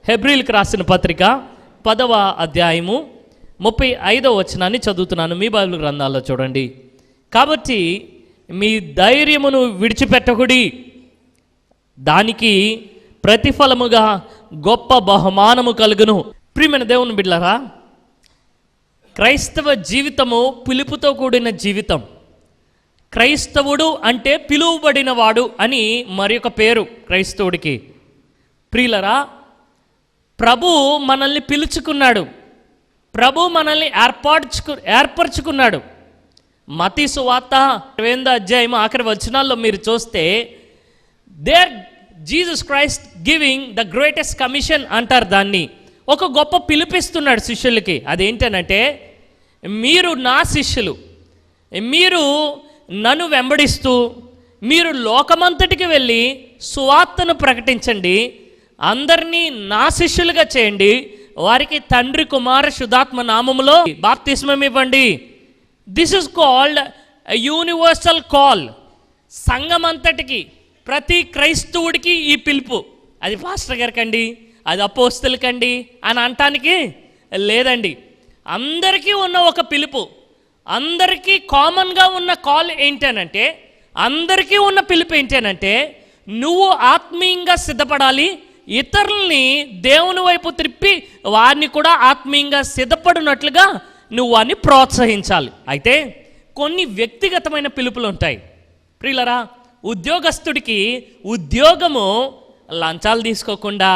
హెబ్రీలకు రాసిన పత్రిక 10వ అధ్యాయము 35వ వచనాన్ని చదువుతున్నాను. మీ బైబిల్ గ్రంథాల్లో చూడండి. కాబట్టి మీ ధైర్యమును విడిచిపెట్టకుడి, దానికి ప్రతిఫలముగా గొప్ప బహుమానము కలుగును. ప్రియమైన దేవుని బిడ్డలారా, క్రైస్తవ జీవితము పిలుపుతో కూడిన జీవితం. క్రైస్తవుడు అంటే పిలువబడినవాడు అని మరి ఒక పేరు క్రైస్తవుడికి. ప్రియులరా, ప్రభు మనల్ని పిలుచుకున్నాడు, ప్రభు మనల్ని ఏర్పరచుకున్నాడు. మత్తయి సువార్త 20వ అధ్యాయం ఆఖరి వచనాల్లో మీరు చూస్తే there Jesus Christ giving the greatest commission అంటారు దాన్ని. ఒక గొప్ప పిలిపిస్తున్నాడు శిష్యులకి. అదేంటనంటే, మీరు నా శిష్యులు, మీరు నన్ను వెంబడిస్తూ మీరు లోకమంతటికి వెళ్ళి సువార్తను ప్రకటించండి, అందరినీ నా శిష్యులుగా చేయండి, వారికి తండ్రి కుమార శుద్ధాత్మ నామములో బాప్తిస్మం ఇవ్వండి. This is called universal call. సంఘమంతటికి, ప్రతి క్రైస్తవుడికి ఈ పిలుపు. అది పాస్టర్ గారికండి, అది అపోస్తలుకండి అని అనటానికి లేదండి. అందరికీ ఉన్న ఒక పిలుపు, అందరికీ కామన్గా ఉన్న కాల్ ఏంటనంటే, అందరికీ ఉన్న పిలుపు ఏంటనంటే, నువ్వు ఆత్మీయంగా సిద్ధపడాలి, ఇతరుల్ని దేవుని వైపు త్రిప్పి వారిని కూడా ఆత్మీయంగా సిద్ధపడినట్లుగా నువ్వు వారిని ప్రోత్సహించాలి. అయితే కొన్ని వ్యక్తిగతమైన పిలుపులు ఉంటాయి. ప్రియులరా, ఉద్యోగస్తుడికి ఉద్యోగము లంచాలు తీసుకోకుండా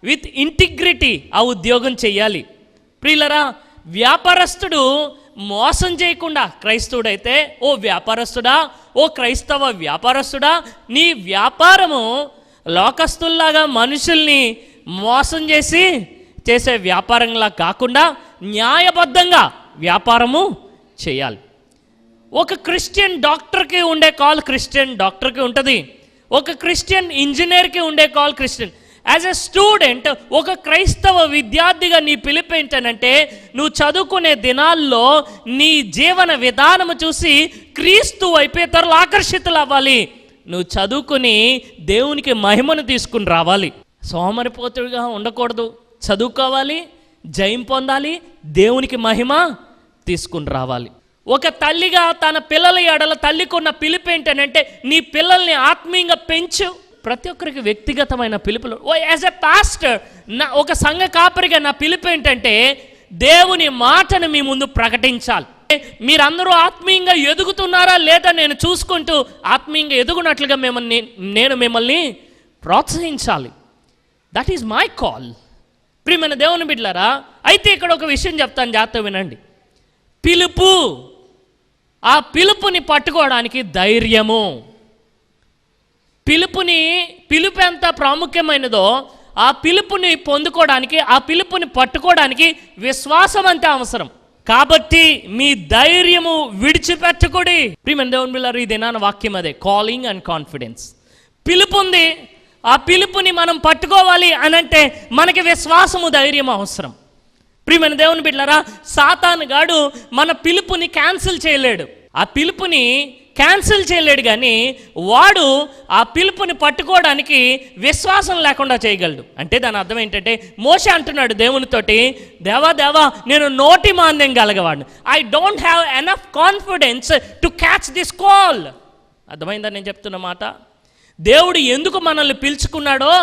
విత్ ఇంటిగ్రిటీ ఆ ఉద్యోగం చెయ్యాలి. ప్రియులరా, వ్యాపారస్తుడు మోసం చేయకుండా, క్రైస్తవుడైతే ఓ వ్యాపారస్తుడా, ఓ క్రైస్తవ వ్యాపారస్తుడా, నీ వ్యాపారము లోకస్తుల్లాగా మనుషుల్ని మోసం చేసే వ్యాపారంలా కాకుండా న్యాయబద్ధంగా వ్యాపారము చేయాలి. ఒక క్రిస్టియన్ డాక్టర్కి ఉండే కాల్ క్రిస్టియన్ డాక్టర్కి ఉంటుంది, ఒక క్రిస్టియన్ ఇంజనీర్కి ఉండే call Christian. As a student, ఒక క్రైస్తవ విద్యార్థిగా నీ పిలుపు ఏంటనంటే, నువ్వు చదువుకునే దినాల్లో నీ జీవన విధానము చూసి క్రీస్తు వైపు ఇతరులు ఆకర్షితులు అవ్వాలి. నువ్వు చదువుకుని దేవునికి మహిమను తీసుకుని రావాలి. సోమరిపోతుడిగా ఉండకూడదు, చదువుకోవాలి, జయం పొందాలి, దేవునికి మహిమ తీసుకుని రావాలి. ఒక తల్లిగా తన పిల్లల ఎడల తల్లికున్న పిలుపు ఏంటనంటే, నీ పిల్లల్ని ఆత్మీయంగా పెంచు. ప్రతి ఒక్కరికి వ్యక్తిగతమైన పిలుపులు. యాజ్ ఎ పాస్టర్, ఒక సంఘ కాపరిగా నా పిలుపు ఏంటంటే, దేవుని మాటను మీ ముందు ప్రకటించాలి. మీరందరూ ఆత్మీయంగా ఎదుగుతున్నారా లేదా నేను చూసుకుంటూ ఆత్మీయంగా ఎదుగునట్లుగా నేను మిమ్మల్ని ప్రోత్సహించాలి. That is my call. ప్రియమైన దేవుని బిడ్డలారా, అయితే ఇక్కడ ఒక విషయం చెప్తాను, జాగ్రత్తగా వినండి. పిలుపు, ఆ పిలుపుని పట్టుకోవడానికి ధైర్యము. పిలుపు ఎంత ప్రాముఖ్యమైనదో ఆ పిలుపుని పొందుకోవడానికి, ఆ పిలుపుని పట్టుకోవడానికి విశ్వాసం అంతే అవసరం. కాబట్టి మీ ధైర్యము విడిచిపెట్టకూడి. ప్రియమైన దేవుని బిడ్డలారా, ఈ దినాన వాక్యం అదే, కాలింగ్ అండ్ కాన్ఫిడెన్స్. పిలుపు ఉంది, ఆ పిలుపుని మనం పట్టుకోవాలి అనంటే మనకి విశ్వాసము, ధైర్యం అవసరం. ప్రియమైన దేవుని బిడ్డలారా, సాతాను గాడు మన పిలుపుని క్యాన్సిల్ చేయలేడు, ఆ పిలుపుని క్యాన్సిల్ చేయలేడు, కానీ వాడు ఆ పిలుపుని పట్టుకోవడానికి విశ్వాసం లేకుండా చేయగలడు. అంటే దాని అర్థం ఏంటంటే, మోషే అంటున్నాడు దేవునితోటి, దేవా నేను నోటి మాంద్యం గలగవాడిని, I don't have enough confidence to catch this call. అర్థమైందా నేను చెప్తున్న మాట? దేవుడు ఎందుకు మనల్ని పిలుచుకున్నాడో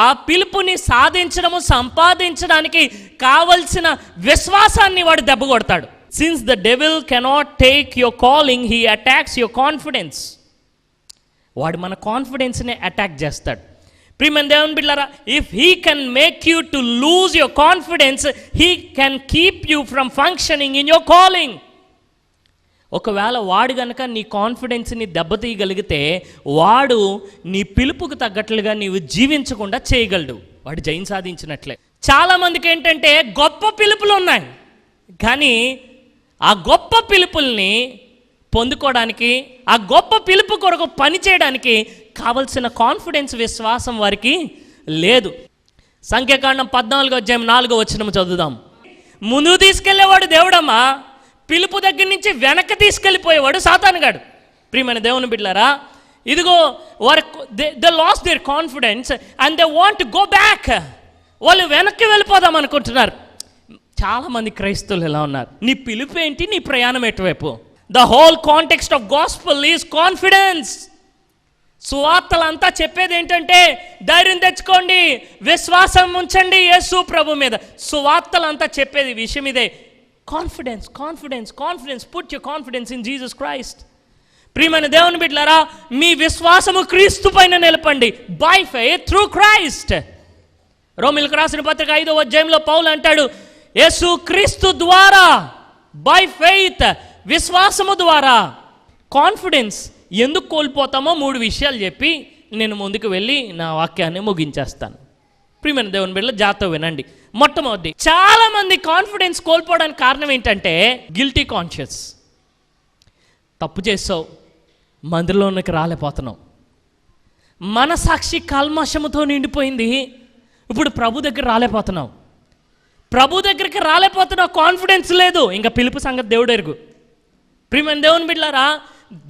ఆ పిలుపుని సాధించడము, సంపాదించడానికి కావలసిన విశ్వాసాన్ని వాడు దెబ్బ కొడతాడు. Since the devil cannot take your calling, he attacks your confidence. వాడు మన కాన్ఫిడెన్స్ని అటాక్ చేస్తాడు. ప్రియమైన దేవుని బిడ్డలారా, if he can make you to lose your confidence, he can keep you from functioning in your calling. ఒకవేళ వాడు గనక నీ కాన్ఫిడెన్స్ని దెబ్బతీయగలిగితే వాడు నీ పిలుపుకు తగ్గట్లుగా నీవు జీవించకుండా చేయగలడు. వాడు జయం సాధించినట్లే. చాలామందికి ఏంటంటే గొప్ప పిలుపులు ఉన్నాయి, కానీ ఆ గొప్ప పిలుపుల్ని పొందుకోవడానికి, ఆ గొప్ప పిలుపు కొరకు పనిచేయడానికి కావలసిన కాన్ఫిడెన్స్, విశ్వాసం వారికి లేదు. సంఖ్యాకాండం 14వ అధ్యాయం 4వ వచనం చదువుదాం. ముందుకు తీసుకెళ్లేవాడు దేవుడమ్మా, పిలుపు దగ్గర నుంచి వెనక్కి తీసుకెళ్ళిపోయేవాడు సాతానుగాడు. ప్రియమైన దేవుని బిడ్డలారా, ఇదిగో వారు they last their confidence and they want to go back. వాళ్ళు వెనక్కి వెళ్ళిపోదాం అనుకుంటున్నారు. చాలామంది క్రైస్తవులు ఎలా ఉన్నారు, నీ పిలుపు ఏంటి, నీ ప్రయాణం ఎటువైపు? The whole context of gospel is confidence. సువార్తలంతా చెప్పేది ఏంటంటే ధైర్యం తెచ్చుకోండి, విశ్వాసం ఉంచండి యేసు ప్రభు మీద. సువార్తలంతా చెప్పేది విషయం ఇదే, confidence, confidence, confidence. Put your confidence in Jesus Christ. ప్రియమైన దేవుని బిడ్డలారా, మీ విశ్వాసము క్రీస్తు పైన నిలపండి. By faith through Christ. రోమీయులకు రాసిన పత్రిక 5వ అధ్యాయంలో పౌలు అంటాడు, యేసు క్రీస్తు ద్వారా, బై ఫెయిత్, విశ్వాసము ద్వారా. కాన్ఫిడెన్స్ ఎందుకు కోల్పోతామో 3 విషయాలు చెప్పి నేను ముందుకు వెళ్ళి నా వాక్యాన్ని ముగించేస్తాను. ప్రియమైన దేవుని బిడ్డలు జాగ్రత్తగా వినండి. మొట్టమొదటి, చాలామంది కాన్ఫిడెన్స్ కోల్పోవడానికి కారణం ఏంటంటే గిల్టీ కాన్షియస్. తప్పు చేసావు, మందిరంలోనికి రాలేకపోతున్నావు, మనసాక్షి కల్మషముతో నిండిపోయింది, ఇప్పుడు ప్రభు దగ్గర రాలేకపోతున్నావు. ప్రభు దగ్గరికి రాలేకపోతున్నావు, కాన్ఫిడెన్స్ లేదు, ఇంకా పిలుపు సంగతి దేవుడు ఎరుగు. ప్రియమైన దేవుని బిడ్డలారా,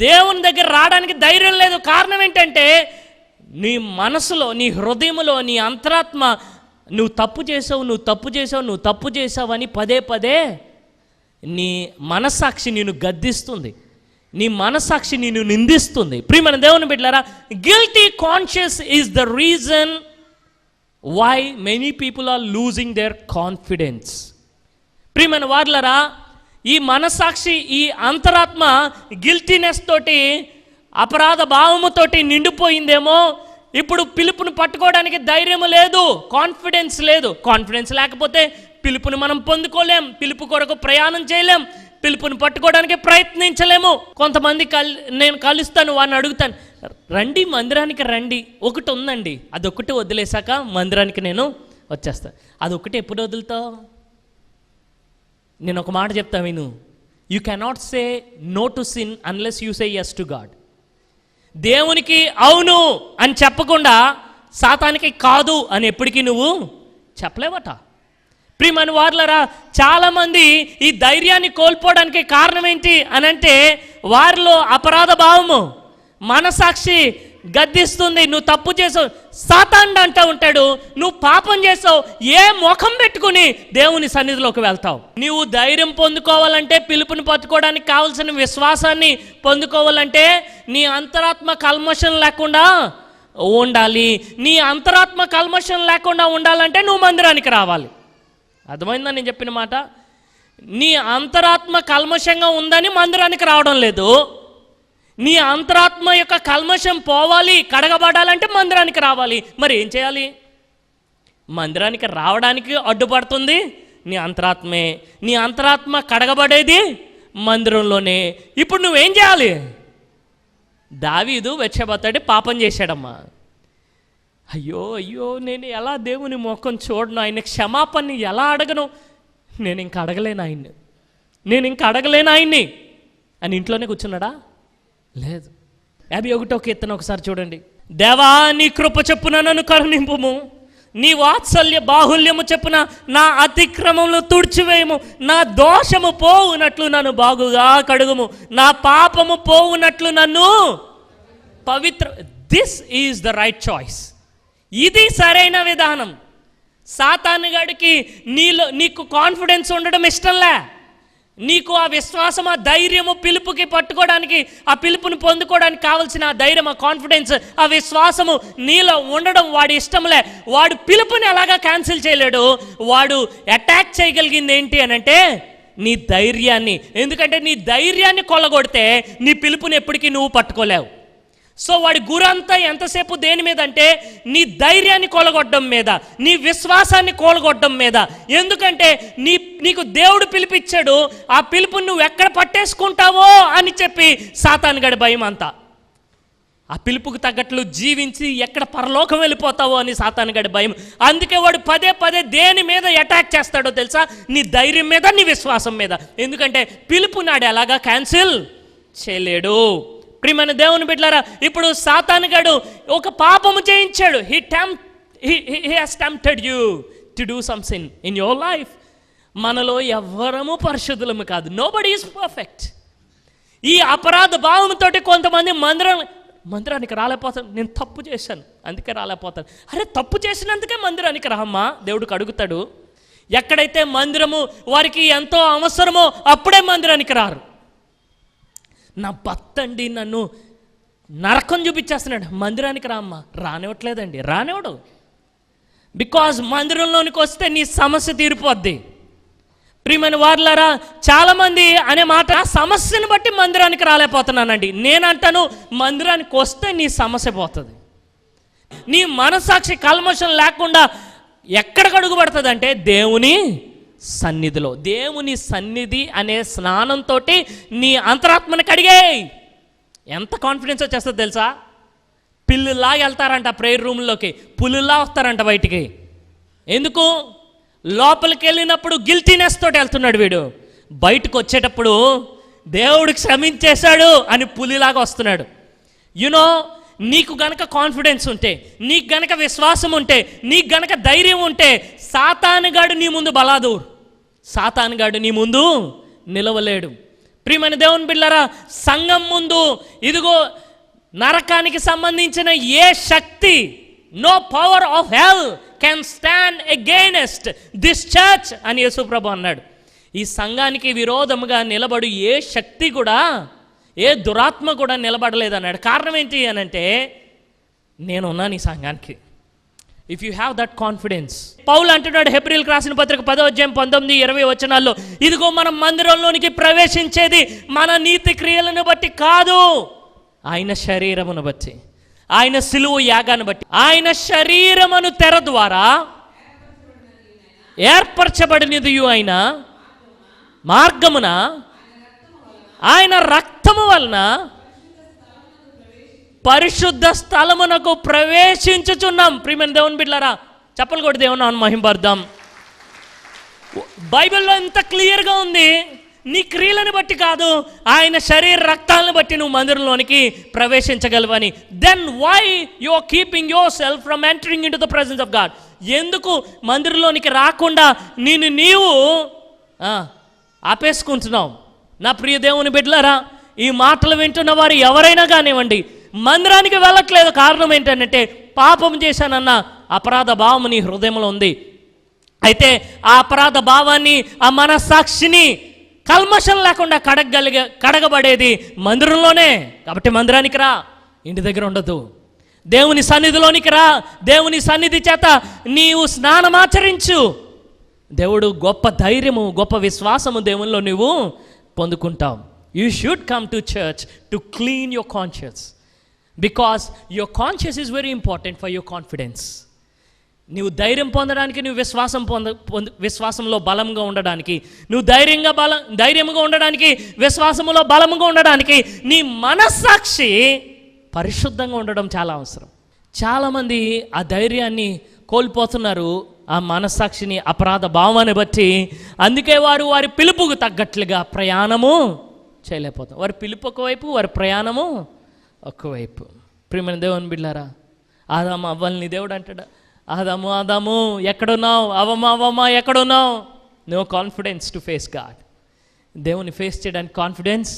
దేవుని దగ్గర రావడానికి ధైర్యం లేదు. కారణం ఏంటంటే నీ మనసులో, నీ హృదయంలో, నీ అంతరాత్మ నువ్వు తప్పు చేసావు, నువ్వు తప్పు చేసావు, నువ్వు తప్పు చేసావు అని పదే పదే నీ మనస్సాక్షి నిన్ను గద్దిస్తుంది, నీ మనస్సాక్షి నిన్ను నిందిస్తుంది. ప్రియమైన దేవుని బిడ్డలారా, guilty conscious is the reason why many people are losing their confidence. ప్రియమైన వార్లరా, ఈ మనస్సాక్షి, ఈ అంతరాత్మ గిల్టీనెస్ తోటి, అపరాధ భావముతోటి నిండిపోయిందేమో. ఇప్పుడు పిలుపుని పట్టుకోవడానికి ధైర్యం లేదు, కాన్ఫిడెన్స్ లేదు. కాన్ఫిడెన్స్ లేకపోతే పిలుపుని మనం పొందుకోలేం, పిలుపు కొరకు ప్రయాణం చేయలేం, పిలుపుని పట్టుకోవడానికి ప్రయత్నించలేము. కొంతమంది నేను కలుస్తాను, వాడిని అడుగుతాను, రండి మందిరానికి రండి, ఒకటి ఉందండి, అదొకటి వదిలేశాక మందిరానికి నేను వచ్చేస్తాను. అదొకటి ఎప్పుడు వదులుతావు? నేను ఒక మాట చెప్తా విను, you cannot say no to sin unless you say yes to God. దేవునికి అవును అని చెప్పకుండా సాతానికి కాదు అని ఎప్పటికీ నువ్వు చెప్పలేవట. ప్రియమైన వార్లరా, చాలామంది ఈ ధైర్యాన్ని కోల్పోవడానికి కారణం ఏంటి అని అంటే వారిలో అపరాధ భావము, మనసాక్షి గద్దిస్తుంది. నువ్వు తప్పు చేసావు, సాతానుడు అంటూ ఉంటాడు, నువ్వు పాపం చేసావు, ఏ ముఖం పెట్టుకుని దేవుని సన్నిధిలోకి వెళ్తావు? నీవు ధైర్యం పొందుకోవాలంటే, పిలుపుని పట్టుకోవడానికి కావాల్సిన విశ్వాసాన్ని పొందుకోవాలంటే నీ అంతరాత్మ కల్మషం లేకుండా ఉండాలి. నీ అంతరాత్మ కల్మషం లేకుండా ఉండాలంటే నువ్వు మందిరానికి రావాలి. అర్థమైందా నేను చెప్పిన మాట? నీ అంతరాత్మ కల్మషంగా ఉందని మందిరానికి రావడం లేదు. నీ అంతరాత్మ యొక్క కల్మషం పోవాలి, కడగబడాలంటే మందిరానికి రావాలి. మరి ఏం చేయాలి? మందిరానికి రావడానికి అడ్డుపడుతుంది నీ అంతరాత్మే. నీ అంతరాత్మ కడగబడేది మందిరంలోనే. ఇప్పుడు నువ్వేం చేయాలి? దావీదు బెత్షెబతోటి పాపం చేశాడమ్మా. అయ్యో అయ్యో, నేను ఎలా దేవుని ముఖం చూడను, ఆయన క్షమాపణని ఎలా అడగను, నేను ఇంక అడగలేను ఆయన్ని, నేను ఇంక అడగలేను ఆయన్ని అని ఇంట్లోనే కూర్చున్నాడా? లేదు. 51వ కీర్తన ఒకసారి చూడండి. దేవా, నీ కృప చెప్పున నన్ను కరుణింపుము, నీ వాత్సల్య బాహుల్యము చెప్పున నా అతిక్రమములు తుడిచివేయము, నా దోషము పోవునట్లు నన్ను బాగుగా కడుగుము, నా పాపము పోవునట్లు నన్ను పవిత్ర. This is the right choice. ఇది సరైన విధానం. సాతానుగాడికి నీకు కాన్ఫిడెన్స్ ఉండడం ఇష్టంలే. నీకు ఆ విశ్వాసం, ఆ ధైర్యము, పిలుపుకి పట్టుకోవడానికి, ఆ పిలుపుని పొందుకోవడానికి కావాల్సిన ఆ ధైర్యం, ఆ కాన్ఫిడెన్స్, ఆ విశ్వాసము నీలో ఉండడం వాడి ఇష్టంలే. వాడు పిలుపుని అలాగా క్యాన్సిల్ చేయలేడు. వాడు అటాక్ చేయగలిగింది ఏంటి అని అంటే నీ ధైర్యాన్ని. ఎందుకంటే నీ ధైర్యాన్ని కొల్లగొడితే నీ పిలుపుని ఎప్పటికీ నువ్వు పట్టుకోలేవు. సో వాడి గురంతా ఎంతసేపు దేని మీద అంటే నీ ధైర్యాన్ని కొలగొట్టడం మీద, నీ విశ్వాసాన్ని కోలగొట్టడం మీద. ఎందుకంటే నీకు దేవుడు పిలిపించాడు, ఆ పిలుపుని నువ్వు ఎక్కడ పట్టేసుకుంటావో అని చెప్పి సాతానుగాడి భయం అంతా. ఆ పిలుపుకు తగ్గట్లు జీవించి ఎక్కడ పరలోకం వెళ్ళిపోతావో అని సాతానుగాడి భయం. అందుకే వాడు పదే పదే దేని మీద అటాక్ చేస్తాడో తెలుసా? నీ ధైర్యం మీద, నీ విశ్వాసం మీద. ఎందుకంటే పిలుపు నాడు ఎలాగా క్యాన్సిల్ చేయలేడు. ప్రియమైన దేవుని బిడ్డలారా, ఇప్పుడు సాతానుగాడు ఒక పాపము చేయించాడు. he has tempted you to do some sin in your life. మనలో ఎవ్వరము పరిశుద్ధులము కాదు. nobody is perfect. ఈ అపరాధ భావంతో కొంతమంది మందిరం మందిరానికి రాలేకపోతాను, నేను తప్పు చేశాను అందుకే రాలేకపోతాను. అరే తప్పు చేసినందుకే మందిరానికి రామ్మా, దేవుడికి అడుగుతాడు. ఎక్కడైతే మందిరము వారికి ఎంతో అవసరమో అప్పుడే మందిరానికి రారు. నా భర్త అండి నన్ను నరకం చూపించేస్తున్నాడు, మందిరానికి రామ్మా, రానివ్వట్లేదండి, రానివ్వడు. బికాజ్ మందిరంలోనికి వస్తే నీ సమస్య తీరిపోద్ది. ప్రియమైన వారులారా, చాలామంది అనే మాట సమస్యను బట్టి మందిరానికి రాలేకపోతున్నానండి. నేనంటాను మందిరానికి వస్తే నీ సమస్య పోతుంది. నీ మనసాక్షి కల్మషం లేకుండా ఎక్కడికి అడుగుపడుతుంది అంటే దేవుని సన్నిధిలో. దేవుని సన్నిధి అనే స్నానంతో నీ అంతరాత్మని కడిగేయ్. ఎంత కాన్ఫిడెన్స్ వచ్చేస్తుంది తెలుసా? పిల్లులా వెళ్తారంట ప్రేయర్ రూమ్లోకి, పులులా వస్తారంట బయటికి. ఎందుకు? లోపలికి వెళ్ళినప్పుడు గిల్టీనెస్ తోటి వెళ్తున్నాడు వీడు, బయటకు వచ్చేటప్పుడు దేవుడికి క్షమించేశాడు అని పులిలాగా వస్తున్నాడు. యునో, నీకు గనక కాన్ఫిడెన్స్ ఉంటే, నీకు గనక విశ్వాసం ఉంటే, నీకు గనక ధైర్యం ఉంటే, సాతానుగాడు నీ ముందు బలాదూర్, సాతానుగాడు నీ ముందు నిలవలేడు. ప్రియమైన దేవుని బిడ్డలారా, సంఘం ముందు ఇదిగో నరకానికి సంబంధించిన ఏ శక్తి, no power of hell can stand against this church అని యేసుప్రభు అన్నాడు. ఈ సంఘానికి విరోధముగా నిలబడు ఏ శక్తి కూడా, ఏ దురాత్మ కూడా నిలబడలేదన్నాడు. కారణం ఏంటి అని అంటే, నేనున్నాను ఈ సంఘానికి. If you have that confidence. పౌలు అంటున్నాడు హెబ్రీయులకు రాసిన పత్రిక 10:19-20 ఇదిగో మనం మందిరంలోనికి ప్రవేశించేది మన నీతి క్రియలను బట్టి కాదు, ఆయన శరీరమును బట్టి, ఆయన సిలువ యాగాన్ని బట్టి. ఆయన శరీరమును తెర ద్వారా ఏర్పరచబడినది అయిన మార్గమున ఆయన రక్తము వలన పరిశుద్ధ స్థలమునకు ప్రవేశించుచున్నాం. ప్రియమైన దేవుని బిడ్డలారా, చప్పలు కొట్టి దేవుని మహింపర్దాం. బైబిల్లో ఎంత క్లియర్గా ఉంది, నీ క్రియలను బట్టి కాదు, ఆయన శరీర రక్తాలను బట్టి నువ్వు మందిరంలోనికి ప్రవేశించగలవని. Then why you are keeping yourself from entering into the presence of God? ఎందుకు మందిరంలోనికి రాకుండా నీవు ఆపేసుకుంటున్నావు? నా ప్రియ దేవుని బిడ్డలారా, ఈ మాటలు వింటున్న వారు ఎవరైనా కానివ్వండి, మందిరానికి వెళ్ళట్లేదు. కారణం ఏంటంటే, పాపం చేశానన్న అపరాధ భావం నీ హృదయంలో ఉంది. అయితే ఆ అపరాధ భావాన్ని, ఆ మనస్సాక్షిని కల్మషం లేకుండా కడగబడేది మందిరంలోనే. కాబట్టి మందిరానికి రా, ఇంటి దగ్గర ఉండదు. దేవుని సన్నిధిలోనికి రా, దేవుని సన్నిధి చేత నీవు స్నానమాచరించు. దేవుడు గొప్ప ధైర్యము, గొప్ప విశ్వాసము దేవునిలో నువ్వు పొందుకుంటావు. You should come to church to clean your conscious, because your conscious is very important for your confidence. నువ్వు ధైర్యం పొందడానికి, నువ్వు విశ్వాసంలో బలంగా ఉండడానికి, నువ్వు ధైర్యంగా ఉండడానికి, విశ్వాసంలో బలంగా ఉండడానికి నీ మనస్సాక్షి పరిశుద్ధంగా ఉండడం చాలా అవసరం. చాలామంది ఆ ధైర్యాన్ని కోల్పోతున్నారు, ఆ మనస్సాక్షిని, అపరాధ భావాన్ని బట్టి. అందుకే వారి పిలుపుకు తగ్గట్లుగా ప్రయాణము చేయలేకపోతాం. వారి పిలుపు ఒకవైపు, వారి ప్రయాణము ఒకవైపు. ప్రియమైన దేవుని బిడ్డలారా, ఆదాము అవ్వల్ని దేవుడు అంటాడు, ఆదాము ఎక్కడున్నావు, అవమా ఎక్కడున్నావు? No confidence to face God. దేవుని ఫేస్ చేయడానికి కాన్ఫిడెన్స్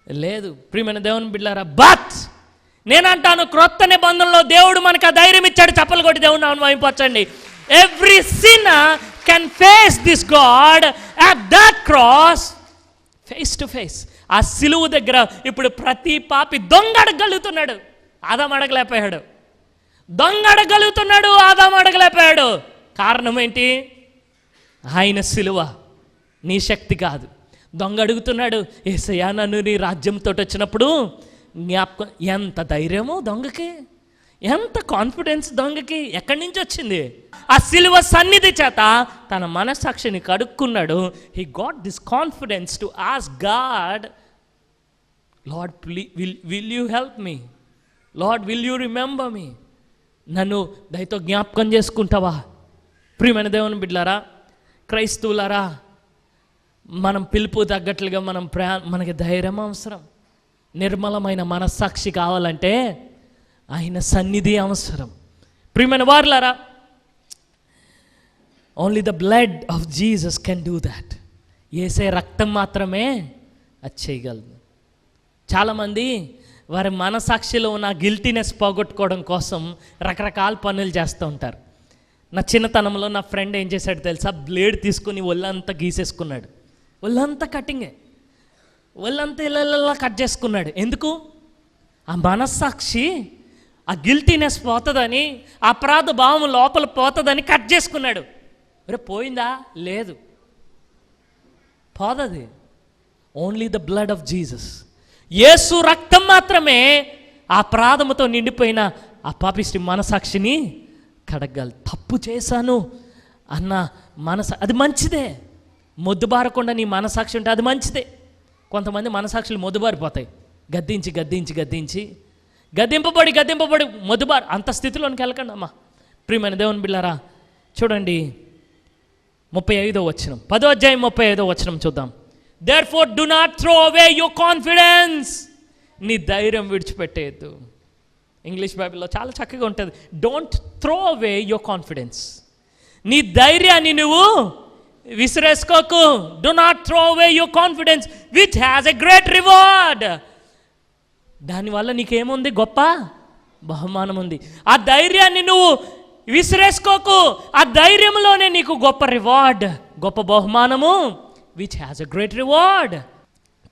లేదు. ప్రియమైన దేవుని బిడ్డలారా, బట్ నేనంటాను, క్రొత్త నిబంధనలో దేవుడు మనకు ఆ ధైర్యం ఇచ్చాడు. చప్పలు కొట్టి దేవుని నామమును మహిమపరచండి. Every sinner can face this God at that cross face to face. ఆ సిలువ దగ్గర ఇప్పుడు ప్రతి పాపి దొంగ అడగలుగుతున్నాడు, ఆదాము అడగలేకపోయాడు. దొంగ అడగలుగుతున్నాడు, ఆదాము అడగలేకపోయాడు. కారణం ఏంటి? ఆయన సిలువ, నీ శక్తి కాదు. దొంగ అడుగుతున్నాడు, యేసయ్యా నన్ను నీ రాజ్యంతో వచ్చినప్పుడు జ్ఞాపకం. ఎంత ధైర్యము దొంగకి, ఎంత కాన్ఫిడెన్స్ దొంగకి, ఎక్కడి నుంచి వచ్చింది? ఆ సిలువ సన్నిధి చేత తన మనస్సాక్షిని కడుక్కున్నాడు. He got this confidence to ask God, Lord will you help me, Lord will you remember me, నన్ను దయతో జ్ఞాపకం చేసుకుంటావా? ప్రియమైన దేవుని బిడ్డలారా, క్రైస్తవులారా, మనం పిలుపు తగ్గట్లుగా మనకి ధైర్యం అవసరం. నిర్మలమైన మనస్సాక్షి కావాలంటే ఆయన సన్నిధి అవసరం. ప్రియమైన వారులారా, only the blood of Jesus can do that. యేసే రక్తం మాత్రమే అది చేయగలదు. చాలామంది వారి మనసాక్షిలో ఉన్న గిల్టీనెస్ పోగొట్టుకోవడం కోసం రకరకాల పనులు చేస్తూ ఉంటారు. నా చిన్నతనంలో నా ఫ్రెండ్ ఏం చేశాడు తెలుసా? బ్లేడ్ తీసుకుని ఒళ్ళంతా గీసేసుకున్నాడు. ఒళ్ళంతా కటింగే, ఒళ్ళంతా ఇలా కట్ చేసుకున్నాడు. ఎందుకు? ఆ మనస్సాక్షి, ఆ గిల్టీనెస్ పోతుందని, అపరాధ భావం లోపల పోతుందని కట్ చేసుకున్నాడు. అరే పోయిందా? లేదు, పోదది. Only the blood of Jesus, యేసు రక్తం మాత్రమే ఆ అపరాధముతో నిండిపోయిన ఆ పాపిష్టి మనసాక్షిని కడగలు. తప్పు చేశాను అన్న అది మంచిదే. మొద్దుబారకుండా నీ మనసాక్షి ఉంటే అది మంచిదే. కొంతమంది మనసాక్షులు మొద్దుబారిపోతాయి, గద్దింపబడి మొద్దుబారు. అంత స్థితిలోనికి వెళ్ళకండి అమ్మా. ప్రియమైన దేవుని బిడ్డలారా, చూడండి 35వ వచనం, 10వ అధ్యాయం 35వ వచనం చూద్దాం. Therefore do not throw away your confidence. నీ ధైర్యం విడిచిపెట్టేయద్దు. ఇంగ్లీష్ బైబిల్లో చాలా చక్కగా ఉంటుంది. Don't throw away your confidence. నీ ధైర్యాన్ని నువ్వు విసిరేసుకోకు. Do not throw away your confidence which has a great reward. దానివల్ల నీకేముంది? గొప్ప బహుమానం ఉంది. ఆ ధైర్యాన్ని నువ్వు విసిరేసుకోకు. ఆ ధైర్యంలోనే నీకు గొప్ప రివార్డ్, గొప్ప బహుమానము, which has a great reward.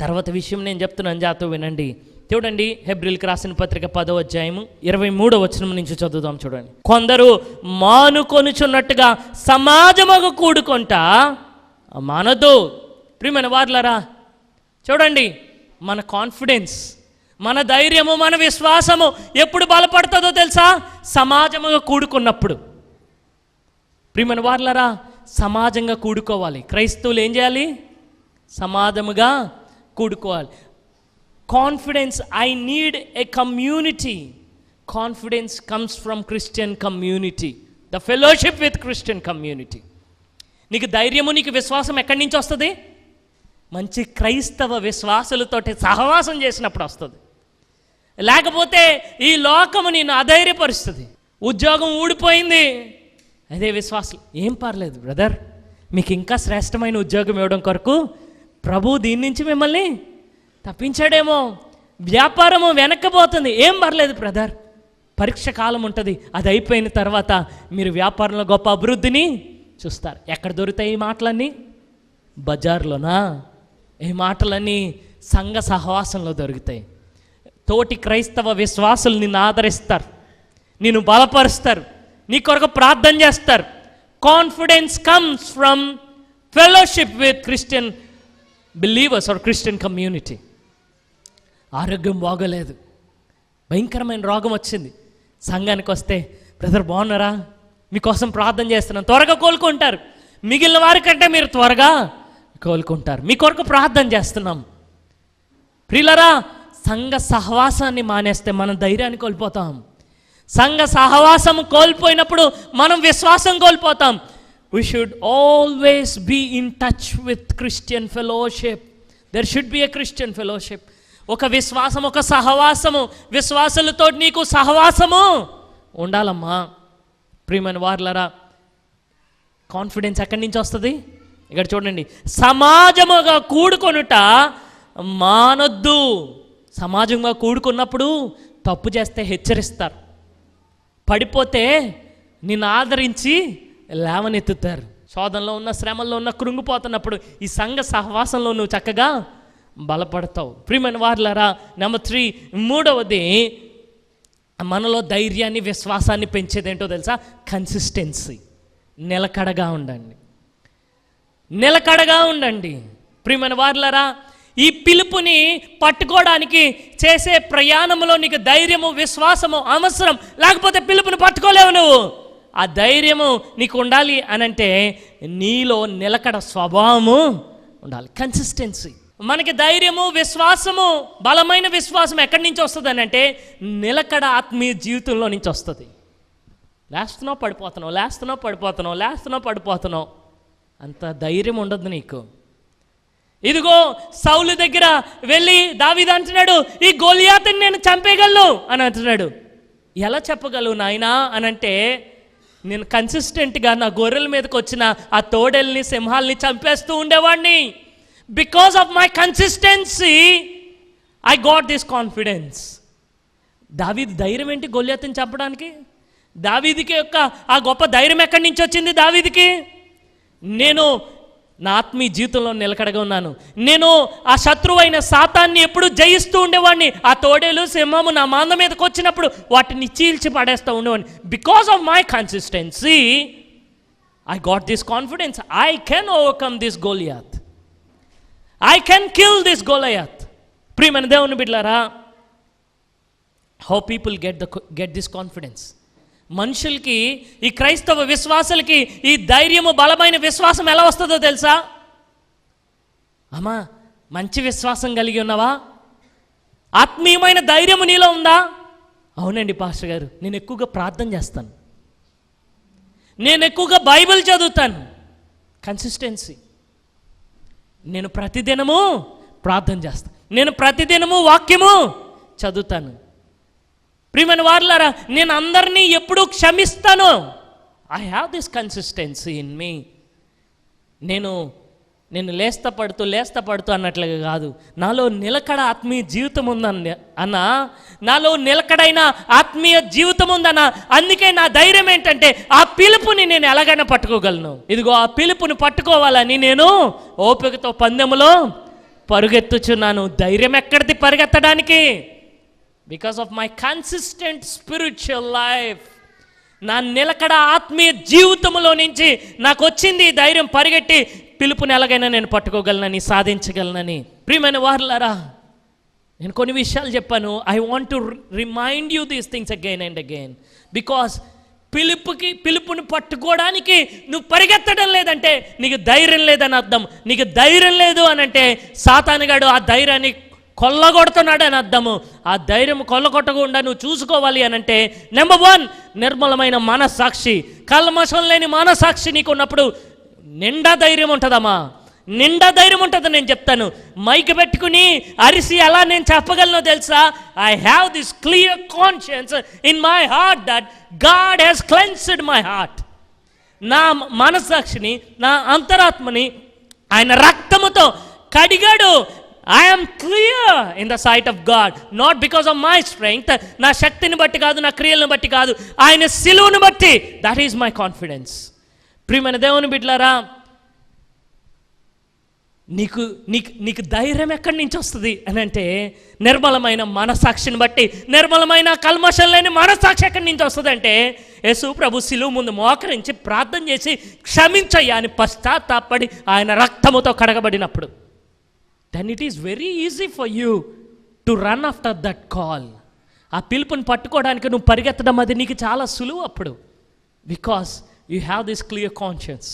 తర్వాత విషయం నేను చెప్తున్నాను, జాగ్రత్తగా వినండి. చూడండి, హెబ్రీయులకు రాసిన పత్రిక 10వ అధ్యాయము 23వ వచనం నుంచి చదువుదాం. చూడండి, కొందరు మానుకొనుచున్నట్టుగా సమాజముగా కూడుకుంటా మానొద్దు. ప్రియమైన వారులారా, చూడండి, మన కాన్ఫిడెన్స్, మన ధైర్యము, మన విశ్వాసము ఎప్పుడు బలపడుతుందో తెలుసా? సమాజముగా కూడుకున్నప్పుడు. ప్రియమైన వారులారా, సమాజంగా కూడుకోవాలి. క్రైస్తవులు ఏం చేయాలి? సమాజముగా కూడుకోవాలి. Confidence, I need a community. Confidence comes from Christian community, the fellowship with Christian community. నీకు ధైర్యము, నీకు విశ్వాసం ఎక్కడి నుంచి వస్తుంది? మంచి క్రైస్తవ విశ్వాసులతోటి సహవాసం చేసినప్పుడు వస్తుంది. లేకపోతే ఈ లోకము నేను అధైర్యపరుస్తుంది. ఉద్యోగం ఊడిపోయింది, అదే విశ్వాసం, ఏం పర్లేదు బ్రదర్, మీకు ఇంకా శ్రేష్టమైన ఉద్యోగం ఇవ్వడం కొరకు ప్రభు దీని నుంచి మిమ్మల్ని తప్పించాడేమో. వ్యాపారము వెనక్కిపోతుంది, ఏం పర్లేదు బ్రదర్, పరీక్ష కాలం ఉంటుంది, అది అయిపోయిన తర్వాత మీరు వ్యాపారంలో గొప్ప అభివృద్ధిని చూస్తారు. ఎక్కడ దొరుకుతాయి ఈ మాటలన్నీ? బజార్లోనా? ఈ మాటలన్నీ సంఘ సహవాసంలో దొరుకుతాయి. తోటి క్రైస్తవ విశ్వాసులు నిన్ను ఆదరిస్తారు, నిన్ను బలపరుస్తారు, నీ కొరకు ప్రార్థన చేస్తారు. Confidence comes from fellowship with Christian believers or Christian community. ఆరోగ్యం బాగోలేదు, భయంకరమైన రోగం వచ్చింది, సంఘానికి వస్తే బ్రదర్ బాగున్నారా, మీకోసం ప్రార్థన చేస్తున్నాం, త్వరగా కోలుకుంటారు. మిగిలిన వారికంటే మీరు త్వరగా కోలుకుంటారు, మీ కొరకు ప్రార్థన చేస్తున్నాం. ప్రియులారా, సంఘ సహవాసాన్ని మానేస్తే మనం ధైర్యాన్ని కోల్పోతాం. సంఘ సహవాసం కోల్పోయినప్పుడు మనం విశ్వాసం కోల్పోతాం. We should always be in touch with Christian fellowship. There should be a Christian fellowship. ఒక విశ్వాసం, ఒక సహవాసము, విశ్వాసులతో నీకు సహవాసము ఉండాలమ్మా. ప్రియమైన వారులారా, కాన్ఫిడెన్స్ ఎక్కడి నుంచి వస్తుంది? ఇక్కడ చూడండి, సమాజముగా కూడుకొనుట మానొద్దు. సమాజంగా కూడుకున్నప్పుడు తప్పు చేస్తే హెచ్చరిస్తారు, పడిపోతే నిన్ను ఆదరించి లేవనెత్తుతారు. శోధనలో ఉన్న, శ్రమల్లో ఉన్న, కృంగిపోతున్నప్పుడు ఈ సంఘ సహవాసంలో నువ్వు చక్కగా బలపడతావు. ప్రియమైన వారులారా, నెంబర్ 3, మూడవది మనలో ధైర్యాన్ని, విశ్వాసాన్ని పెంచేది ఏంటో తెలుసా? కన్సిస్టెన్సీ. నిలకడగా ఉండండి, నిలకడగా ఉండండి. ప్రియమైన వారులారా, ఈ పిలుపుని పట్టుకోవడానికి చేసే ప్రయాణంలో నీకు ధైర్యము, విశ్వాసము అవసరం, లేకపోతే పిలుపుని పట్టుకోలేవు నువ్వు. ఆ ధైర్యము నీకు ఉండాలి అనంటే నీలో నిలకడ స్వభావము ఉండాలి, కన్సిస్టెన్సీ. మనకి ధైర్యము, విశ్వాసము, బలమైన విశ్వాసం ఎక్కడి నుంచి వస్తుంది అని అంటే నిలకడ ఆత్మీయ జీవితంలో నుంచి వస్తుంది. లేస్తున్నావు పడిపోతున్నావు, లేస్తున్నావు పడిపోతున్నావు, లేస్తున్నావు పడిపోతున్నావు, అంత ధైర్యం ఉండదు నీకు. ఇదిగో సౌలు దగ్గర వెళ్ళి దావీదు అంటున్నాడు, ఈ గొలియాతుని నేను చంపేయగలను అని అంటున్నాడు. ఎలా చెప్పగలవు నాయనా అని అంటే, నేను కన్సిస్టెంట్గా నా గొర్రెల మీదకి వచ్చిన ఆ తోడేల్ని, సింహాల్ని చంపేస్తూ ఉండేవాడిని. Because of my consistency I got this confidence. దావీదు ధైర్యం ఏంటి గొల్యాతుని చంపడానికి? దావీదుకి యొక్క ఆ గొప్ప ధైర్యం ఎక్కడి నుంచి వచ్చింది దావీదుకి? నేను నా ఆత్మీయ జీవితంలో నిలకడగా ఉన్నాను, నేను ఆ శత్రువైన సాతాన్ని ఎప్పుడు జయిస్తూ ఉండేవాడిని, ఆ తోడేలు సింహము నా మంద మీదకి వచ్చినప్పుడు వాటిని చీల్చి పడేస్తూ ఉండేవాడిని. Because of my consistency I got this confidence. I can overcome this Goliath. I can kill this Goliath. ప్రియమైన దేవుని బిడ్డలారా, how people get this confidence? మనుషులకి, ఈ క్రైస్తవ విశ్వాసులకి ఈ ధైర్యము, బలమైన విశ్వాసం ఎలా వస్తుందో తెలుసా? అమ్మా, మంచి విశ్వాసం కలిగి ఉన్నావా? ఆత్మీయమైన ధైర్యము నీలో ఉందా? అవునండి పాస్టర్ గారు, నేను ఎక్కువగా ప్రార్థన చేస్తాను, నేను ఎక్కువగా బైబిల్ చదువుతాను. కన్సిస్టెన్సీ. నేను ప్రతిదినము ప్రార్థన చేస్తాను, నేను ప్రతిదినము వాక్యము చదువుతాను. ప్రియమైన వారులారా, నేను అందరినీ ఎప్పుడూ క్షమిస్తాను. I have this consistency in me. నేను లేస్తా పడుతూ అన్నట్లుగా కాదు, నాలో నిలకడ ఆత్మీయ జీవితం ఉందన్న అన్న, నాలో నిలకడైన ఆత్మీయ జీవితం ఉందన్న. అందుకే నా ధైర్యం ఏంటంటే, ఆ పిలుపుని నేను ఎలాగైనా పట్టుకోగలను. ఇదిగో ఆ పిలుపుని పట్టుకోవాలని నేను ఓపికతో పందెములో పరుగెత్తుచున్నాను. ధైర్యం ఎక్కడిది పరిగెత్తడానికి? Because of my consistent spiritual life. నా నిలకడ ఆత్మీయ జీవితంలో నుంచి నాకు వచ్చింది ఈ ధైర్యం. పరిగెట్టి పిలుపుని ఎలాగైనా నేను పట్టుకోగలనని, సాధించగలనని. ప్రియమైన వారులారా, నేను కొన్ని విషయాలు చెప్పాను. I want to remind you these things again and again. Because పిలుపుని పట్టుకోవడానికి నువ్వు పరిగెత్తడం లేదంటే నీకు ధైర్యం లేదని అర్థం. నీకు ధైర్యం లేదు అని అంటే సాతానుగాడు ఆ ధైర్యాన్ని కొల్లగొడుతున్నాడు అని అర్థము. ఆ ధైర్యం కొల్లగొట్టకుండా నువ్వు చూసుకోవాలి అని అంటే, నెంబర్ 1, నిర్మలమైన మనస్సాక్షి, కల్మషం లేని మనస్సాక్షి నీకు ఉన్నప్పుడు నిండా ధైర్యం ఉంటుందమ్మా, నిండా ధైర్యం ఉంటుంది. నేను చెప్తాను, మైక్ పెట్టుకుని అరిసి ఎలా నేను చెప్పగలను తెలుసా? I have this clear conscience in my heart that God has cleansed my heart. నా మనస్సాక్షిని, నా అంతరాత్మని ఆయన రక్తముతో కడిగాడు. I am clear in the sight of God, not because of my strength. నా శక్తిని బట్టి కాదు, నా క్రియలను బట్టి కాదు, ఆయన సిలువను బట్టి. That is my confidence. ప్రియమైన దేవుని బిడ్డలారా, నీకు ధైర్యం ఎక్కడి నుంచి వస్తుంది అని అంటే, నిర్మలమైన మనసాక్షిని బట్టి. నిర్మలమైన కల్మషం లేని మనసాక్షి ఎక్కడి నుంచి వస్తుంది అంటే, యేసు ప్రభు సిలువ ముందు మోకరించి ప్రార్థన చేసి క్షమించయ్యా అని పశ్చాత్తాపడి ఆయన రక్తముతో కడగబడినప్పుడు, then it is very easy for you to run after that call. ఆ పిలుపుని పట్టుకోవడానికి నువ్వు పరిగెత్తడం అది నీకు చాలా సులువు అప్పుడు. Because you have this clear conscience,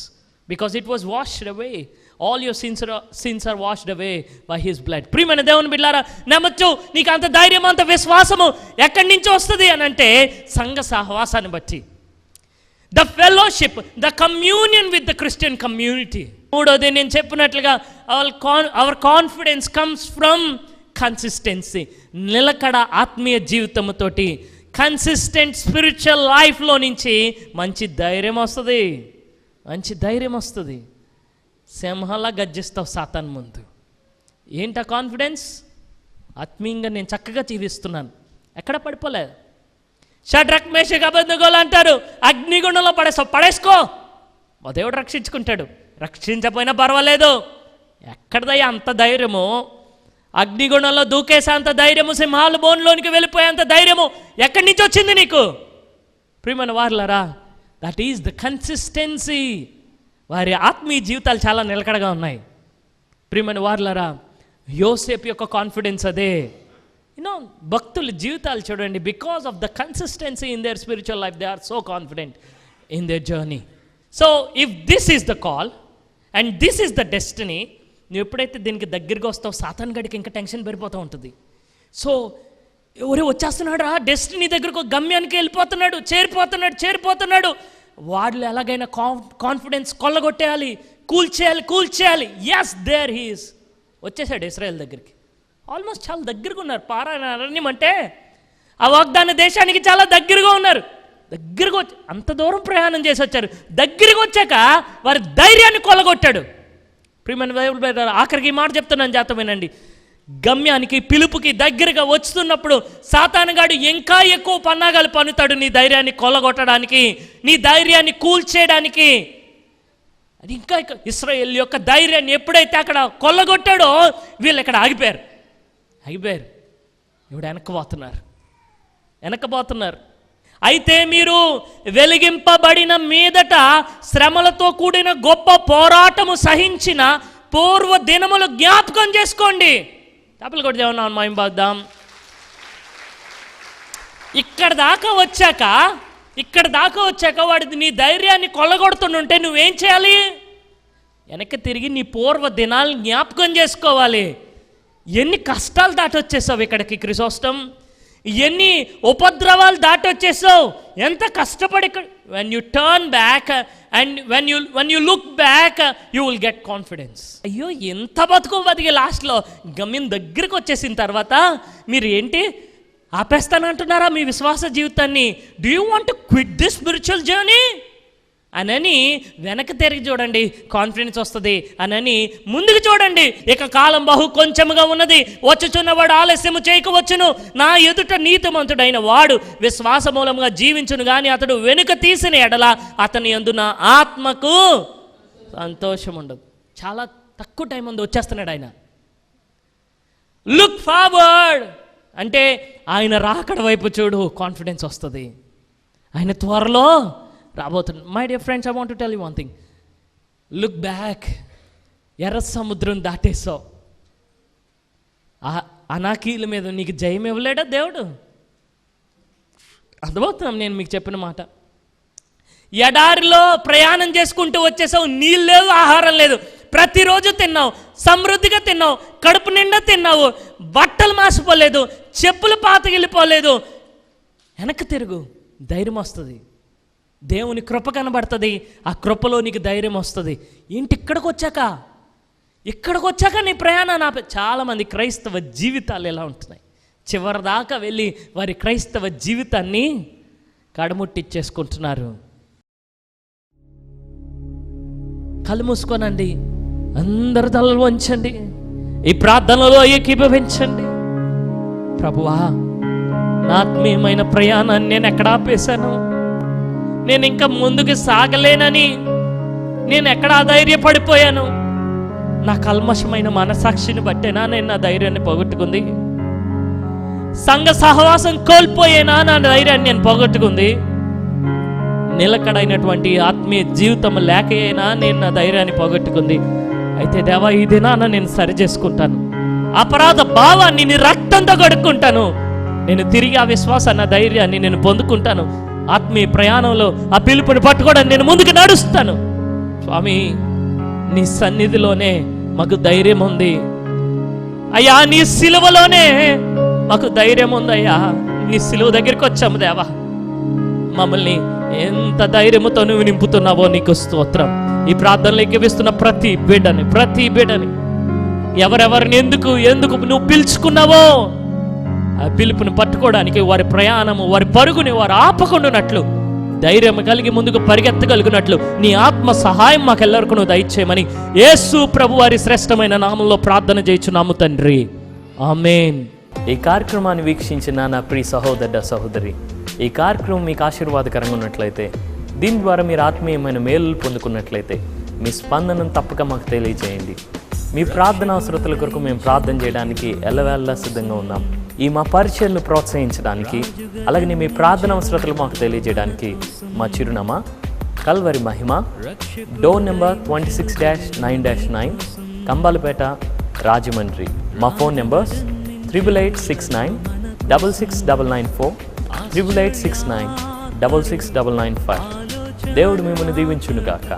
because it was washed away. All your sins are washed away by his blood. ప్రియమైన దేవుని బిడ్డలారా, నమ్మచ్చు. నీకు అంత ధైర్యం, అంత విశ్వాసము ఎక్కడి నుంచి వస్తుంది అని అంటే, సంఘ సహవాసాన్ని బట్టి. The fellowship, the communion with the Christian community. మూడోది, నేను చెప్పినట్లుగా hour confidence comes from consistency. నిలకడ ఆత్మీయ జీవితంతోటి, కన్సిస్టెంట్ స్పిరిచువల్ లైఫ్లో నుంచి మంచి ధైర్యం వస్తుంది. మంచి ధైర్యం వస్తుంది. సింహంలా గర్జిస్తావు సాతాను ముందు. ఏంటా కాన్ఫిడెన్స్? ఆత్మీయంగా నేను చక్కగా జీవిస్తున్నాను, ఎక్కడ పడిపోలేదు. షడ్రక్ మేషక్ అబేద్నెగోలు అంటారు, అగ్నిగుండంలో పడేసుకో, మా దేవుడు రక్షించుకుంటాడు. రక్షించకపోయినా పర్వాలేదు. ఎక్కడదయ్యా అంత ధైర్యము? అగ్నిగుండంలో దూకేసేంత ధైర్యము, సింహాల బోన్లోనికి వెళ్ళిపోయేంత ధైర్యము ఎక్కడి నుంచి వచ్చింది నీకు? ప్రియమైన వారులారా, దట్ ఈజ్ ద కన్సిస్టెన్సీ. వారి ఆత్మీయ జీవితాలు చాలా నిలకడగా ఉన్నాయి. ప్రియమైన వారులారా, యోసేపు యొక్క కాన్ఫిడెన్స్ అదే. భక్తుల జీవితాలు చూడండి. Because of the consistency in their spiritual life, they are so confident in their journey. So if this is the call and this is the destiny, నువ్వు ఎప్పుడైతే దీనికి దగ్గరగా వస్తావు, సాతాన్ గడికి ఇంకా టెన్షన్ పెరిగిపోతూ ఉంటుంది. సో ఎవరే వచ్చేస్తున్నాడు రా, డెస్టినీ దగ్గరకు, గమ్యానికి వెళ్ళిపోతున్నాడు, చేరిపోతున్నాడు. వాళ్ళు ఎలాగైనా కాన్ఫిడెన్స్ కొల్లగొట్టేయాలి, కూల్చేయాలి. Yes, there he is. వచ్చేసాడు ఇశ్రాయేల్ దగ్గరికి. ఆల్మోస్ట్ చాలా దగ్గరగా ఉన్నారు. పారారణ్యం అంటే ఆ వాగ్దాన దేశానికి చాలా దగ్గరగా ఉన్నారు. దగ్గరగా వచ్చి అంత దూరం ప్రయాణం చేసి వచ్చారు. దగ్గరికి వచ్చాక వారి ధైర్యాన్ని కొల్లగొట్టాడు. ప్రియమైన బైబిల్ ఆఖరికి ఈ మాట చెప్తున్నాను, జాగ్రత్త వినండి. గమ్యానికి పిలుపుకి దగ్గరగా వస్తున్నప్పుడు సాతానుగాడు ఇంకా ఎక్కువ పన్నాగాలు పన్నుతాడు నీ ధైర్యాన్ని కొల్లగొట్టడానికి, నీ ధైర్యాన్ని కూల్చేయడానికి. అది ఇంకా ఇశ్రాయేల్ యొక్క ధైర్యాన్ని ఎప్పుడైతే అక్కడ కొల్లగొట్టాడో వీళ్ళు ఇక్కడ ఆగిపోయారు. ఇప్పుడు వెనక్కిపోతున్నారు. అయితే మీరు వెలిగింపబడిన మీదట శ్రమలతో కూడిన గొప్ప పోరాటము సహించిన పూర్వ దినములు జ్ఞాపకం చేసుకోండి. తప్పులు కూడా దేవుని మహిమపరుద్దాం. ఇక్కడ దాకా వచ్చాక వాడి నీ ధైర్యాన్ని కొల్లగొడుతుంటే నువ్వేం చేయాలి? వెనక్కి తిరిగి నీ పూర్వ దినాలను జ్ఞాపకం చేసుకోవాలి. ఎన్ని కష్టాలు దాటొచ్చేసావు ఇక్కడికి క్రిసోస్టం, ఎన్ని ఉపద్రవాలు దాటొచ్చేసావు, ఎంత కష్టపడి. when you turn back and when you look back you will get confidence. అయ్యో ఎంత బతికి లాస్ట్లో గమ్యం దగ్గరికి వచ్చేసిన తర్వాత మీరు ఏంటి ఆపేస్తానంటున్నారా మీ విశ్వాస జీవితాన్ని? Do you want to quit this spiritual journey అని వెనక్కి తిరిగి చూడండి, కాన్ఫిడెన్స్ వస్తుంది. అని ముందుకు చూడండి, ఇక కాలం బహు కొంచెముగా ఉన్నది, వచ్చుచున్నవాడు ఆలస్యము చేయకవచ్చును. నా ఎదుట నీతిమంతుడైన వాడు విశ్వాస మూలంగా జీవించును గాని అతడు వెనుక తీసిన ఎడల అతని యందు నా ఆత్మకు సంతోషం ఉండదు. చాలా తక్కువ టైం ఉంది, వచ్చేస్తున్నాడు ఆయన. లుక్ ఫార్వర్డ్ అంటే ఆయన రాకడ వైపు చూడు, కాన్ఫిడెన్స్ వస్తుంది. ఆయన త్వరలో రాబోతున్నాడు. My dear friends, I want to tell you one thing. Look back. ఎర్ర సముద్రం దాటేసావు, అనాకీల మీద నీకు జయం ఇవ్వలేడా దేవుడు? అర్థమవుతున్నాం నేను మీకు చెప్పిన మాట. ఎడారిలో ప్రయాణం చేసుకుంటూ వచ్చేసావు, నీళ్ళు లేవు, ఆహారం లేదు, ప్రతిరోజు తిన్నావు, సమృద్ధిగా తిన్నావు, కడుపు నిండా తిన్నావు, బట్టలు మాసిపోలేదు, చెప్పులు పాతగిలిపోలేదు. వెనక్కి తిరుగు, ధైర్యం వస్తుంది, దేవుని కృప కనబడుతుంది, ఆ కృపలో నీకు ధైర్యం వస్తుంది. ఏంటి ఇక్కడికి వచ్చాక నీ ప్రయాణాన్ని ఆపే. చాలామంది క్రైస్తవ జీవితాలు ఎలా ఉంటున్నాయి, చివరి దాకా వెళ్ళి వారి క్రైస్తవ జీవితాన్ని కడముట్టిచ్చేసుకుంటున్నారు. కళ్ళు మూసుకోనండి, అందరు తలలు వంచండి, ఈ ప్రార్థనలో ఏకీభవించండి. ప్రభువా, నా ఆత్మీయమైన ప్రయాణాన్ని నేను ఎక్కడ ఆపేశాను? నేను ఇంకా ముందుకు సాగలేనని నేను ఎక్కడ అధైర్యపడిపోయాను? నా కల్మషమైన మనసాక్షిని బట్టేనా నేను నా ధైర్యాన్ని పోగొట్టుకుంది? సంఘ సహవాసం కోల్పోయేనా నా ధైర్యాన్ని నేను పోగొట్టుకుంది? నిలకడైనటువంటి ఆత్మీయ జీవితం లేకయేనా నేను నా ధైర్యాన్ని పోగొట్టుకుంది? అయితే దేవా, ఈ దినాన నేను సరి చేసుకుంటాను, అపరాధ భావాన్ని నీ రక్తంతో కడుక్కుంటాను, నేను తిరిగి ఆ విశ్వాసాన్ని, ధైర్యాన్ని నేను పొందుకుంటాను. ఆత్మీయ ప్రయాణంలో ఆ పిలుపుని పట్టుకోవడానికి నేను ముందుకు నడుస్తాను. స్వామి, నీ సన్నిధిలోనే మాకు ధైర్యం ఉంది అయ్యా, నీ సిలువలోనే మాకు ధైర్యం ఉందయ్యా. నీ సిలువ దగ్గరికి వచ్చాము దేవా, మమ్మల్ని ఎంత ధైర్యంతో నువ్వు నింపుతున్నావో నీకు స్తోత్రం. ఈ ప్రార్థనలు ఎక్కివిస్తున్న ప్రతి బిడ్డని ఎవరెవరిని ఎందుకు నువ్వు పిలుచుకున్నావో ఆ పిలుపుని పట్టుకోవడానికి వారి ప్రయాణము, వారి పరుగుని వారు ఆపకుండానట్లు, ధైర్యం కలిగి ముందుకు పరిగెత్తగలిగినట్లు నీ ఆత్మ సహాయం మాకెల్లరికూ నువ్వు దయచేయమని యేసు ప్రభు వారి శ్రేష్టమైన నామంలో ప్రార్థన చేయుచున్నాము తండ్రి, ఆమేన్. ఈ కార్యక్రమాన్ని వీక్షించిన నా ప్రియ సహోదరి, ఈ కార్యక్రమం మీకు ఆశీర్వాదకరంగా ఉన్నట్లయితే, దీని ద్వారా మీరు ఆత్మీయమైన మేలులు పొందుకున్నట్లయితే మీ స్పందనను తప్పక మాకు తెలియజేయండి. మీ ప్రార్థన అవసరతల కొరకు మేము ప్రార్థన చేయడానికి ఎల్లవేళలా సిద్ధంగా ఉన్నాం. ఈ మా పరిచయలను ప్రోత్సహించడానికి, అలాగే మీ ప్రార్థన అవసరతలు మాకు తెలియజేయడానికి మా చిరునామా కల్వరి మహిమ, డోర్ నెంబర్ 26-9-9, కంబాలపేట, రాజమండ్రి. మా ఫోన్ నెంబర్స్ 8869669994, 8869669995. దేవుడు మిమ్మల్ని దీవించును గాక.